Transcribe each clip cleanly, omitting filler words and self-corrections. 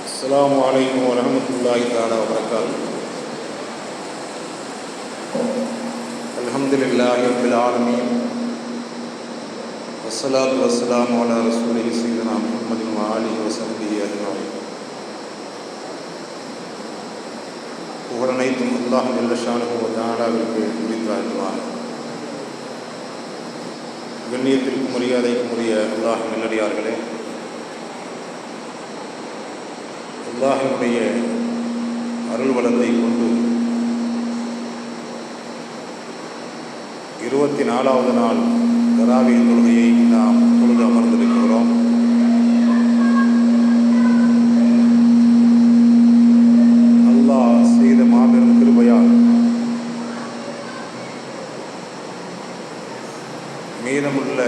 السلام عليكم ورحمة الله تعالى وبركاته. الحمد لله رب العالمين والصلاة والسلام على رسوله سيدنا محمد وآله وصحبه أجمعين. புகழனைத்தும் அல்லாஹ் ஜல்ல ஷானுஹு வ தஆலாவிற்கு உரித்தாகுவான். கண்ணியத்திற்கும் மரியாதைக்கும் உரிய அல்லாஹ் நல்லடியார்களே, அல்லாஹ்வுடைய அருள் வளத்தை கொண்டு 24வது நாள் தராவீஹ் தொழுகையை நாம் தொழுது அமர்ந்திருக்கிறோம். அல்லாஹ் செய்த மாபெரும் கிருபையால் மீதமுள்ள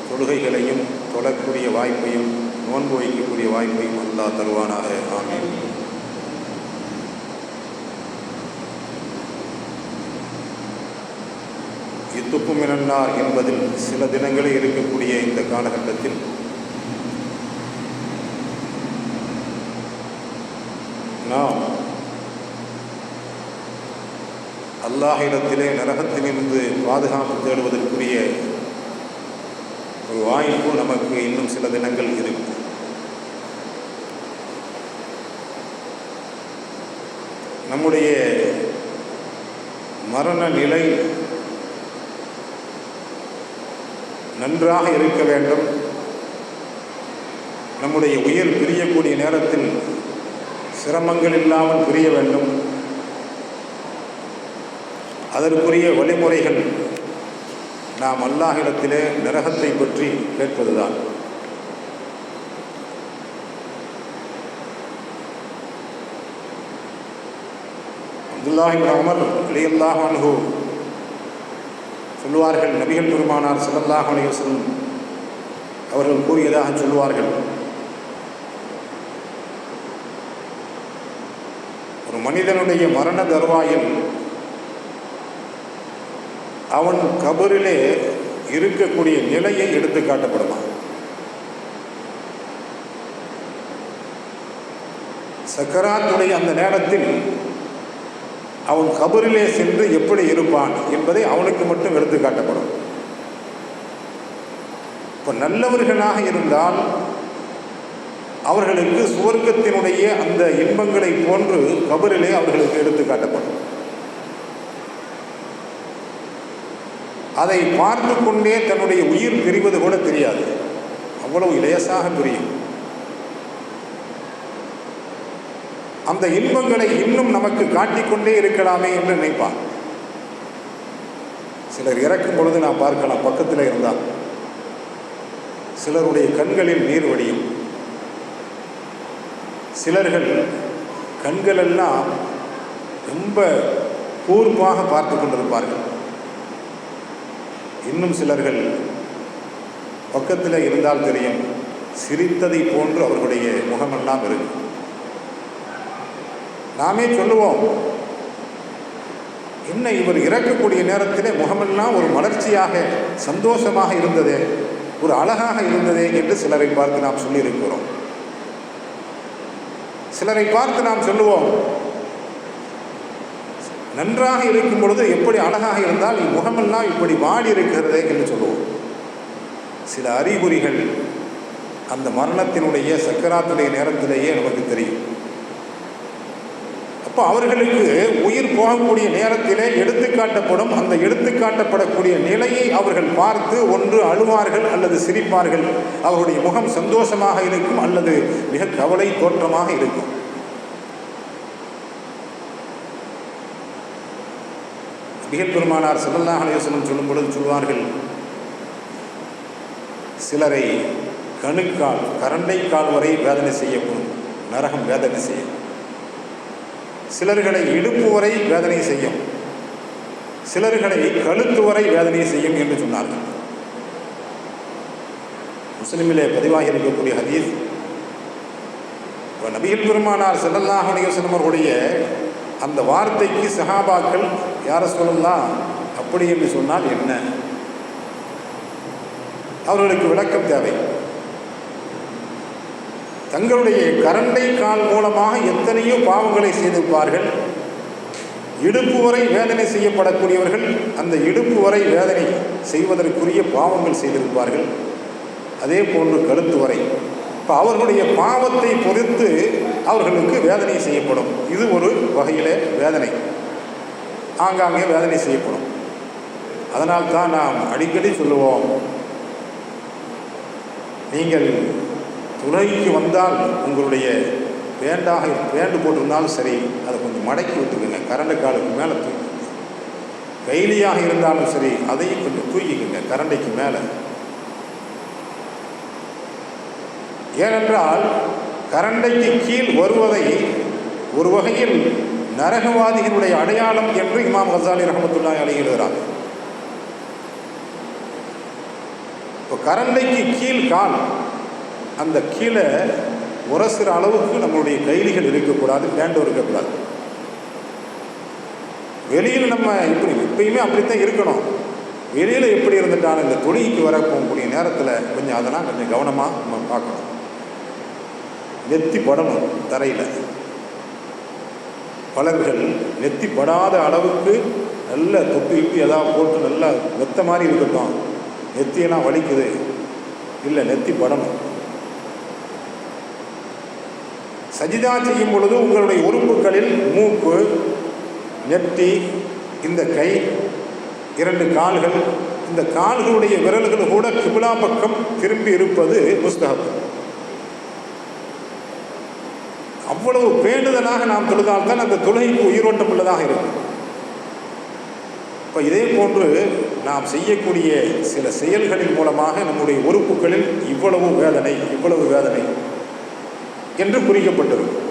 தொழுகைகளையும் தொழக்கூடிய வாய்ப்பையும் நோன்பு வைக்கக்கூடிய வாய்ப்பையும் அல்லாஹ் தருவானாக. ஆமீன். இத்துப்பு மினன்னார் என்பதில் சில தினங்களே இருக்கக்கூடிய இந்த காலகட்டத்தில் நாம் அல்லாஹ்விடத்திலே நரகத்திலிருந்து பாதுகாப்பு தேடுவதற்குரிய ஒரு வாய்ப்பு நமக்கு இன்னும் சில தினங்கள் இருக்கு. நம்முடைய மரண நிலை நன்றாக இருக்க வேண்டும். நம்முடைய உயிர் பிரியக்கூடிய நேரத்தில் சிரமங்கள் இல்லாமல் பிரிய வேண்டும். அதற்குரிய வழிமுறைகள் நாம் அல்லாஹ்விடத்திலே நரகத்தை பற்றி கேட்பதுதான். அப்துல்லாஹ் இப்னு உமர் ரலியல்லாஹு அன்ஹு சொல்லுவார்கள், நபிகள் பெருமானார் ஸல்லல்லாஹு அலைஹி வஸல்லம் அவர்கள் கூறியதாக சொல்லுவார்கள், ஒரு மனிதனுடைய மரண தருவாயில் அவன் கபரிலே இருக்கக்கூடிய நிலையை எடுத்து காட்டப்படுமா. சக்கராத்துடைய அந்த நேரத்தில் அவன் கபரிலே சென்று எப்படி இருப்பான் என்பதை அவனுக்கு மட்டும் எடுத்து காட்டப்படும். இப்போ நல்லவர்களாக இருந்தால் அவர்களுக்கு சுவர்க்கத்தினுடைய அந்த இன்பங்களை போன்று கபரிலே அவர்களுக்கு எடுத்து காட்டப்படும். அதை பார்த்து கொண்டே தன்னுடைய உயிர் பிரிவது கூட தெரியாது, அவ்வளவு லேசாக பிரியும். அந்த இன்பங்களை இன்னும் நமக்கு காட்டிக்கொண்டே இருக்கலாமே என்று நினைப்பான். சிலர் இறக்கும் பொழுது நான் பார்க்கலாம், பக்கத்தில் இருந்தால் சிலருடைய கண்களில் நீர் வடியும். சிலர்கள் கண்களெல்லாம் ரொம்ப கூர்ப்பாக பார்த்து கொண்டிருப்பார்கள். இன்னும் சிலர்கள் பக்கத்தில் இருந்தால் தெரியும், சிரித்ததை போன்று அவர்களுடைய முகமெல்லாம் இருக்கும். நாமே சொல்லுவோம், என்ன இவர் இறக்கக்கூடிய நேரத்திலே முகமெல்லாம் ஒரு மலர்ச்சியாக சந்தோஷமாக இருந்ததே, ஒரு அழகாக இருந்ததே என்று சிலரை பார்த்து நாம் சொல்லியிருக்கிறோம். சிலரை பார்த்து நாம் சொல்லுவோம், நன்றாக இருக்கும் பொழுது எப்படி அழகாக இருந்தால் முகமெல்லாம் இப்படி வாடி இருக்கிறதே என்று சொல்லுவோம். சில அறிகுறிகள் அந்த மரணத்தினுடைய சக்கராத்துடைய நேரத்திலேயே நமக்கு தெரியும். அப்போ அவர்களுக்கு உயிர் போகக்கூடிய நேரத்திலே எடுத்துக்காட்டப்படும். அந்த எடுத்துக்காட்டப்படக்கூடிய நிலையை அவர்கள் பார்த்து ஒன்று அழுவார்கள் அல்லது சிரிப்பார்கள். அவர்களுடைய முகம் சந்தோஷமாக இருக்கும் அல்லது மிக கவலை தோற்றமாக இருக்கும். நபிகள் பெருமானார் ஸல்லல்லாஹு அலைஹி வஸல்லம் சொல்லும் பொழுது சொல்வார்கள், சிலரை கணுக்கால் கரண்டைக்கால் வரை வேதனை செய்யப்படும், நரகம் வேதனை செய்யும். சிலர்களை இடுப்பு வரை வேதனை செய்யும், சிலர்களை கழுத்து வரை வேதனை செய்யும் என்று சொன்னார்கள். முஸ்லிமிலே பதிவாகி இருக்கக்கூடிய ஹதீஸ். நபிகள் பெருமானார் ஸல்லல்லாஹு அலைஹி வஸல்லம் அவர்களுடைய அந்த வார்த்தைக்கு சஹாபாக்கள், யார சொல்லலாம் அப்படி என்று சொன்னால் என்ன, அவர்களுக்கு விளக்கம் தேவை. தங்களுடைய கரண்டை கால் மூலமாக எத்தனையோ பாவங்களை செய்திருப்பார்கள். இடுப்பு வரை வேதனை செய்யப்படக்கூடியவர்கள் அந்த இடுப்பு வரை வேதனை செய்வதற்குரிய பாவங்கள் செய்திருப்பார்கள். அதே போன்று கழுத்து வரை. இப்போ அவர்களுடைய பாவத்தை பொறுத்து அவர்களுக்கு வேதனை செய்யப்படும். இது ஒரு வகையில் வேதனை, ஆங்காங்கே வேதனை செய்யப்படும். அதனால் தான் நாம் அடிக்கடி சொல்லுவோம், நீங்கள் துளைக்கு வந்தால் உங்களுடைய பேண்டு போட்டிருந்தாலும் சரி, அதை கொஞ்சம் மடக்கி விட்டுக்குங்க, கரண்டை காலுக்கு மேலே தூக்கி. கைலியாக இருந்தாலும் சரி, அதையும் கொஞ்சம் தூக்கிக்குங்க கரண்டைக்கு மேலே. ஏனென்றால் கரண்டைக்கு கீழ் வருவதை ஒரு வகையில் நரகவாதிகளுடைய அடையாளம் என்று இமாம் கசாலி ரஹ்மத்துல்லாஹி அலைஹி எழுதுகிறார். இப்போ கரண்டைக்கு கீழ் கால், அந்த கீழே உரசுகிற அளவுக்கு நம்மளுடைய கைலிகள் இருக்கக்கூடாது, பேண்டும் இருக்கக்கூடாது. வெளியில் நம்ம இப்படி எப்பயுமே அப்படித்தான் இருக்கணும். வெளியில் எப்படி இருந்துட்டாலும் இந்த தொழிலுக்கு வர போகக்கூடிய நேரத்தில் கொஞ்சம் அதெல்லாம் கொஞ்சம் கவனமாக நம்ம பார்க்கணும். நெத்தி படணும் தரையில். பலர்கள் நெத்தி படாத அளவுக்கு நல்ல தொப்பி இப்பி ஏதாவது போட்டு நல்லா வெத்த மாதிரி இருக்கட்டும், நெத்தியெல்லாம் வலிக்குது, இல்லை நெத்தி படணும். சஜிதா செய்யும் பொழுது உங்களுடைய உறுப்புகளில் மூக்கு, நெற்றி, இந்த கை, 2 கால்கள், இந்த கால்களுடைய விரல்கள் கூட கிபிலா பக்கம் திரும்பி இருப்பது முஸ்தஹப். அவ்வளவு பேணுதலாக நாம் தொழுதால்தான் அந்த தொழுகைக்கு உயிரோட்டம் உள்ளதாக இருக்கும். இப்போ இதே போன்று நாம் செய்யக்கூடிய சில செயல்களின் மூலமாக நம்முடைய உறுப்புகளில் இவ்வளவு வேதனை என்று குறிக்கப்பட்டிருக்கும்.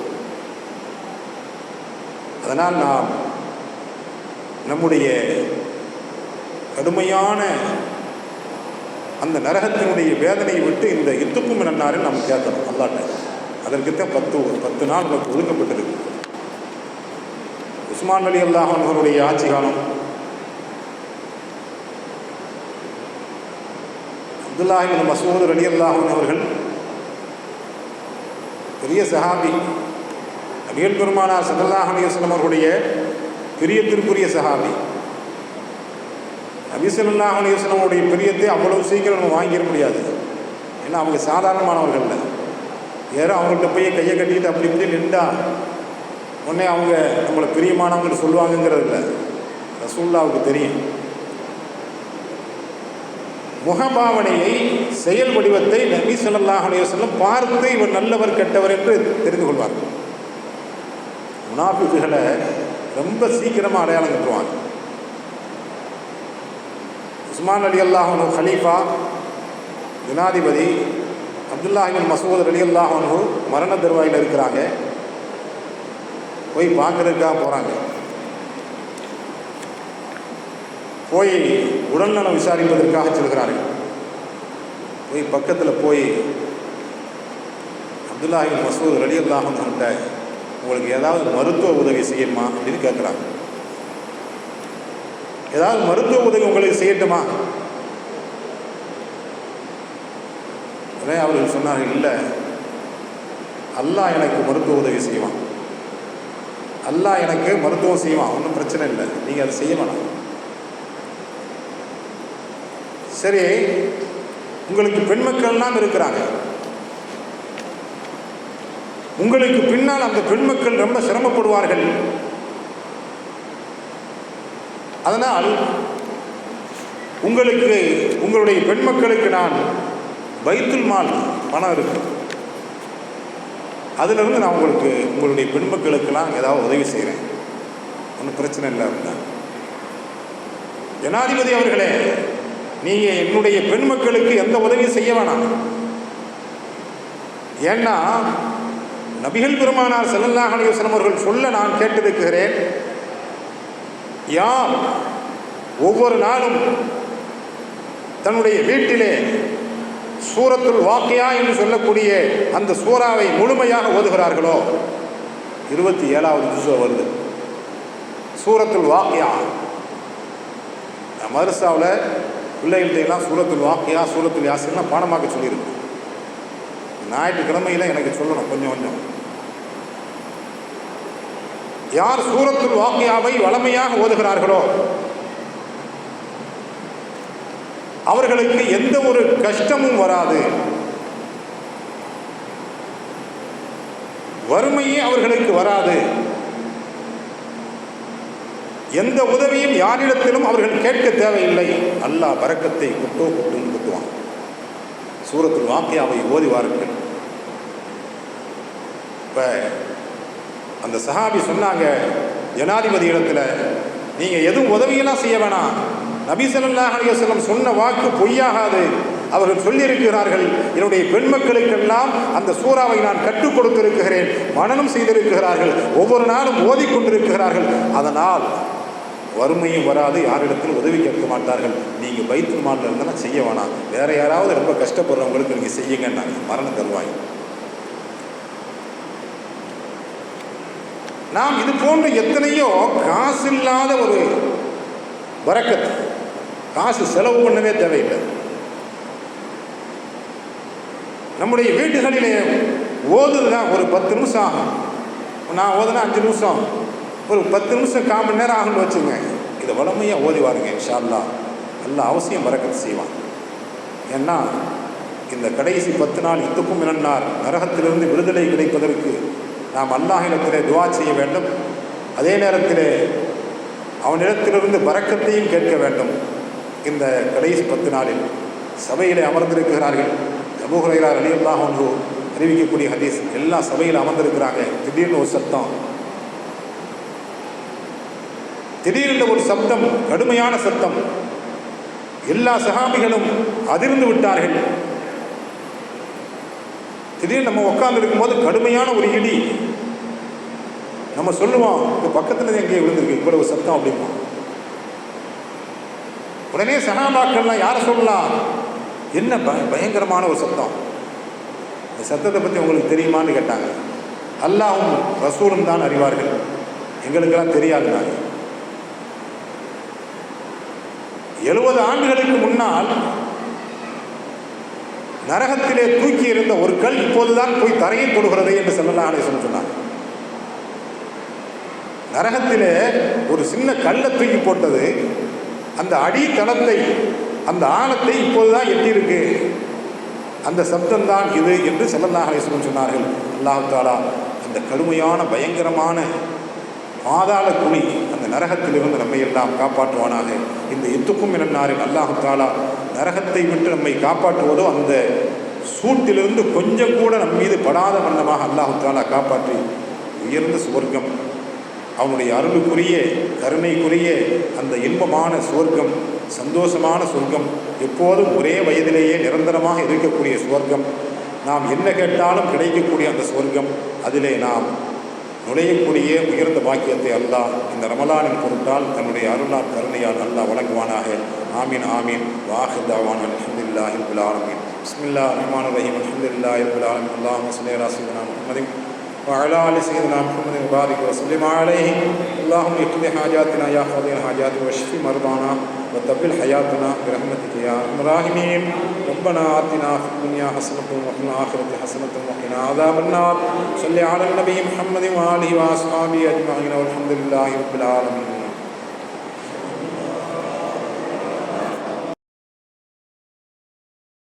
அதனால் நாம் நம்முடைய கடுமையான அந்த நரகத்தினுடைய வேதனையை விட்டு இந்த இத்துக்கும் நன்னாரில் நாம் கேட்கணும் அல்லாட்ட. அதற்குத்தான் 10 நாள் நமக்கு ஒதுக்கப்பட்டிருக்கு. உஸ்மான் ரலியல்லாஹு அன்ஹுவுடைய ஆட்சி காலம், அப்துல்லாஹ் இப்னு மஸ்ஊத் ரலியல்லாஹு அன்ஹு அவர்கள் பெரிய சஹாபி, நபிகள் பெருமானார் ஸல்லல்லாஹு அலைஹி வஸல்லம் அவர்களுடைய பிரியத்திற்குரிய சஹாபி. நபி ஸல்லல்லாஹு அலைஹி வஸல்லம் அவருடைய பிரியத்தை அவ்வளவு சீக்கிரம் நம்ம வாங்கிட முடியாது. ஏன்னா அவங்க சாதாரணமானவர்கள் இல்லை. யாரும் அவங்கள்ட்ட போய் கையை கட்டிக்கிட்டு அப்படி இப்படி நின்றா உடனே அவங்க நம்மளை பிரியமானவங்கள்ட்ட சொல்லுவாங்கங்கிறது இல்லை. ரசூலுல்லாஹ்வுக்கு தெரியும். முகபாவனையை, செயல் வடிவத்தை நபி ஸல்லல்லாஹு அலைஹி வஸல்லம் பார்த்து இவர் நல்லவர் கெட்டவர் என்று தெரிந்து கொள்வார்கள். முனாஃபிக்குகளை ரொம்ப சீக்கிரமாக அடையாளம் கட்டுவாங்க. உஸ்மான் ரலியல்லாஹு அன்ஹு ஹலீஃபா, ஜனாதிபதி, அப்துல்லாஹ் இப்னு மஸ்ஊத் ரலியல்லாஹு அன்ஹு மரண தருவாயில் இருக்கிறாங்க. போய் பார்க்கறதுக்காக போகிறாங்க. போய் உடல்நலம் விசாரிப்பதற்காக செல்கிறார்கள். போய் பக்கத்தில் போய் அப்துல்லாஹ் இப்னு மஸ்ஊத் ரலியல்லாஹு அன்ஹுட்ட உங்களுக்கு ஏதாவது மருத்துவ உதவி செய்யணுமா அப்படின்னு கேட்குறாங்க. ஏதாவது மருத்துவ உதவி உங்களுக்கு செய்யட்டுமா? உடனே அவர்கள் சொன்னார்கள், இல்லை, அல்லாஹ் எனக்கு மருத்துவ உதவி செய்வான், அல்லாஹ் எனக்கு மருத்துவம் செய்வான், ஒன்றும் பிரச்சனை இல்லை, நீங்கள் அதை செய்ய வேணாம். சரி, உங்களுக்கு பெண் மக்கள்லாம் இருக்கிறாங்க, உங்களுக்கு பின்னால் அந்த பெண் மக்கள் ரொம்ப சிரமப்படுவார்கள். அதனால் உங்களுடைய பெண் மக்களுக்கு நான் பைத்துல் மால் பணம் இருக்கு, அதிலிருந்து நான் உங்களுடைய பெண் மக்களுக்கெல்லாம் ஏதாவது உதவி செய்கிறேன், ஒன்றும் பிரச்சனை இல்லை அப்படின்னா. ஜனாதிபதி அவர்களே, நீங்கள் என்னுடைய பெண் மக்களுக்கு எந்த உதவியும் செய்ய வேணாம். ஏன்னா நபிகள் பெருமானார் ஸல்லல்லாஹு அலைஹி வஸல்லம் அவர்கள் சொல்ல நான் கேட்டிருக்கிறேன், யார் ஒவ்வொரு நாளும் தன்னுடைய வீட்டிலே சூரத்துல் வாக்கியா என்று சொல்லக்கூடிய அந்த சூறாவை முழுமையாக ஓதுகிறார்களோ, 27வது ஜுஸு வருது சூரத்துல் வாக்கியா. மதரசாவில் பிள்ளைகள்கிட்ட எல்லாம் சூரத்துல் வாக்கியா சூரத்துல் யாசின்லாம் பாடமாக்க சொல்லியிருக்கு. ஞாயிற்றுக்கிழமையில் எனக்கு சொல்லணும் கொஞ்சம் கொஞ்சம். யார் சூரத்துல் வாக்கியாவை வளமையாக ஓதுகிறார்களோ அவர்களுக்கு எந்த ஒரு கஷ்டமும் வராது, வறுமையே அவர்களுக்கு வராது, எந்த உதவியும் யாரிடத்திலும் அவர்கள் கேட்க தேவையில்லை. அல்லாஹ் பரக்கத்தை கொட்டுன்னு கொட்டுவான். சூரத்துல் வாக்கியாவை ஓதிவார்கள். இப்போ அந்த சஹாபி சொன்னாங்க ஜனாதிபதி இடத்துல, நீங்கள் எதுவும் உதவியெல்லாம் செய்ய வேணாம், நபி ஸல்லல்லாஹு அலைஹி வஸல்லம் சொன்ன வாக்கு பொய்யாகாது. அவர்கள் சொல்லியிருக்கிறார்கள், என்னுடைய பெண் மக்களுக்கெல்லாம் அந்த சூறாவை நான் கற்றுக் கொடுத்திருக்கிறேன், மனனம் செய்திருக்கிறார்கள், ஒவ்வொரு நாளும் ஓதிக்கொண்டிருக்கிறார்கள், அதனால் வறுமையும் வராது, யாரிடத்திலும் உதவி கேட்க மாட்டார்கள். நீங்கள் பைத்துல் மால்ல இருந்தாலும் செய்ய வேணாம், வேற யாராவது ரொம்ப கஷ்டப்படுறவங்களுக்கு நீங்கள் செய்யுங்கன்னாங்க. மரணம் தருவாய். நாம் இது போன்ற எத்தனையோ காசு இல்லாத ஒரு பரக்கத், காசு செலவு பண்ணவே தேவையில்லை. நம்முடைய வீட்டுகளிலே ஓதுதான் ஒரு 10 நிமிஷம் ஆகும். நான் ஓதுனா 5 நிமிஷம், ஒரு 10 நிமிஷம் 1/4 மணி நேரம் ஆகும்னு வச்சுங்க. இதை வளமையாக ஓதி வாருங்க. இன்ஷா அல்லாஹ் அல்லாஹ் அவசியம் பரக்கத் செய்வான். ஏன்னா இந்த கடைசி 10 நாள் இத்துக்கும் மினன்னார், நரகத்திலிருந்து விடுதலை கிடைப்பதற்கு நாம் அல்லாஹ்விடத்திலே துஆ செய்ய வேண்டும். அதே நேரத்திலே அவனிடத்திலிருந்து பரக்கத்தையும் கேட்க வேண்டும். இந்த கடைசி 10 நாளில் சபையிலே அமர்ந்திருக்கிறார்கள். அபூ ஹுரைரா ரலியல்லாஹு அன்ஹு அறிவிக்கக்கூடிய ஹதீஸ், எல்லா சபையில் அமர்ந்திருக்கிறாங்க. திடீர்னு ஒரு சத்தம், திடீரென்று ஒரு சப்தம், கடுமையான சத்தம். எல்லா சஹாபிகளும் அதிர்ந்து விட்டார்கள். திடீர்னு நம்ம உட்கார்ந்து இருக்கும்போது கடுமையான ஒரு இடி. நம்ம சொல்லுவோம், இப்போ பக்கத்தில் எங்கேயே விழுந்திருக்கு இவ்வளவு சத்தம் அப்படிமா. உடனே சஹாபாக்கள்லாம் யாரை சொல்லலாம், என்ன பயங்கரமான ஒரு சத்தம், இந்த சத்தத்தை பற்றி உங்களுக்கு தெரியுமான்னு கேட்டாங்க. அல்லாஹ்வும் ரசூலும் தான் அறிவார்கள், எங்களுக்கெல்லாம் தெரியாது. நாங்கள் 70 ஆண்டுகளுக்கு முன்னால் நரகத்திலே தூக்கி இருந்த ஒரு கல் இப்போதுதான் போய் தரையை தொடுகிறது என்று ஸல்லல்லாஹு அலைஹி வஸல்லம் சொன்னார். நரகத்திலே ஒரு சின்ன கல்லை தூக்கி போட்டது, அந்த அடித்தளத்தை, அந்த ஆழத்தை இப்போதுதான் எட்டியிருக்கு, அந்த சப்தம்தான் இது என்று ஸல்லல்லாஹு அலைஹி வஸல்லம் சொன்னார்கள். அல்லாஹ் தஆலா அந்த கடுமையான பயங்கரமான பாதாள குழி, அந்த நரகத்திலிருந்து நம்மை எல்லாம் காப்பாற்றுவானாக. இந்த எத்துக்கும் மினன்னாரில் அல்லாஹ் தஆலா நரகத்தை விட்டு நம்மை காப்பாற்றுவதோ அந்த சூட்டிலிருந்து கொஞ்சம் கூட நம் மீது படாத வண்ணமாக அல்லாஹ் தஆலா காப்பாற்றி உயர்ந்த சுவர்க்கம், அவனுடைய அருளுக்குரிய கருணைக்குரிய அந்த இன்பமான சுவர்க்கம், சந்தோஷமான சுவர்க்கம், எப்போதும் ஒரே வயதிலேயே நிரந்தரமாக இருக்கக்கூடிய சுவர்க்கம், நாம் என்ன கேட்டாலும் கிடைக்கக்கூடிய அந்த சுவர்க்கம், அதிலே நாம் நுழையக்கூடிய உயர்ந்த பாக்கியத்தை அல்லாஹ் இந்த ரமலானின் பொருட்டால் தன்னுடைய அருளால் கருணையால் அல்லாஹ் வழங்குவானாக. ஆமீன் ஆமீன். வாஹிர் தஅவானா அல்ஹம்துலில்லாஹி ரப்பில் ஆலமீன். பிஸ்மில்லாஹிர் ரஹ்மானிர் ரஹீம். அல்ஹம்துலில்லாஹி ரப்பில் ஆலமீன். அல்லாஹும்ம ஸல்லி அலா ஸய்யிதினா முஹம்மதின் وعلى آل سيدنا محمد وبارك وسلم عليه. اللهم اقض حاجاتنا يا قاضي الحاجات واشف مرضانا وطول حياتنا برحمتك يا ارحم الراحمين. ربنا آتنا في الدنيا حسنة وفي الآخرة حسنة وقنا عذاب النار. صل على النبي محمد وآله وأصحابه أجمعين والحمد لله رب العالمين.